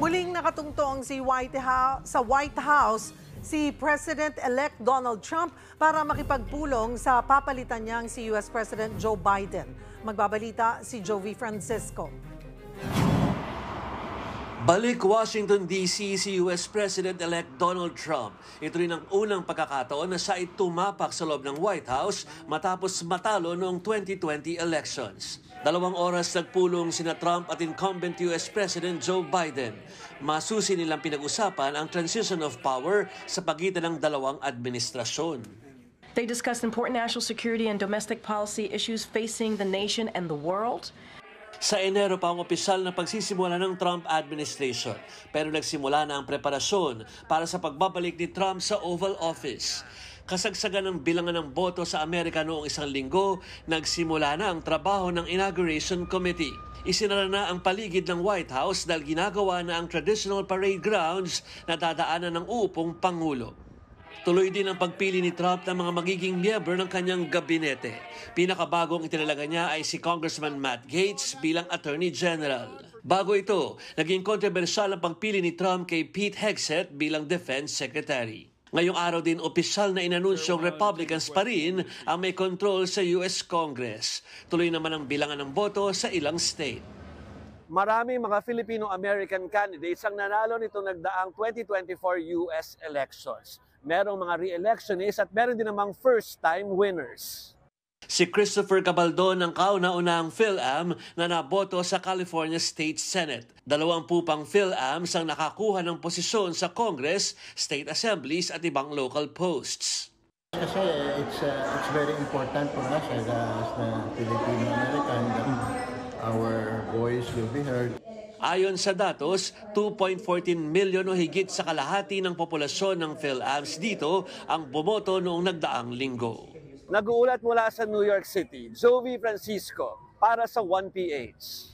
Muling nakatungtong sa White House si President-elect Donald Trump para makipagpulong sa papalitan niyang si US President Joe Biden. Magbabalita si Jovi Francisco. Balik Washington, D.C. si US President-elect Donald Trump. Ito rin ang unang pagkakataon na siya ay tumapak sa loob ng White House matapos matalo noong 2020 elections. 2 oras nagpulong sina Trump at incumbent US President Joe Biden. Masusi nilang pinag-usapan ang transition of power sa pagitan ng dalawang administrasyon. They discussed important national security and domestic policy issues facing the nation and the world. Sa Enero pa ang opisyal na pagsisimula ng Trump administration, pero nagsimula na ang preparasyon para sa pagbabalik ni Trump sa Oval Office. Kasagsagan ng bilangan ng boto sa Amerika noong isang linggo, nagsimula na ang trabaho ng Inauguration Committee. Isinara na ang paligid ng White House dahil ginagawa na ang traditional parade grounds na dadaanan ng uupong Pangulo. Tuloy din ang pagpili ni Trump ng mga magiging miyembro ng kanyang gabinete. Pinakabagong itinalaga niya ay si Congressman Matt Gaetz bilang Attorney General. Bago ito, naging kontrobersyal ang pagpili ni Trump kay Pete Hegseth bilang Defense Secretary. Ngayong araw din opisyal na inanunsyong Republicans pa rin ang may control sa US Congress. Tuloy naman ang bilangan ng boto sa ilang state. Maraming mga Filipino-American candidates ang nanalo nitong nagdaang 2024 US elections. Merong mga re-electionists at meron din namang first-time winners. Si Christopher Cabaldon ng kauna-unahang PhilAm na naboto sa California State Senate. 20 pang PhilAms ang nakakuha ng posisyon sa Congress, state assemblies at ibang local posts. Kasi it's very important for us as the Filipino-American that our voice will be heard. Ayon sa datos, 2.14 milyon o higit sa kalahati ng populasyon ng PhilAms dito ang bumoto noong nagdaang linggo. Nag-uulat mula sa New York City, Jovi Francisco para sa 1PH.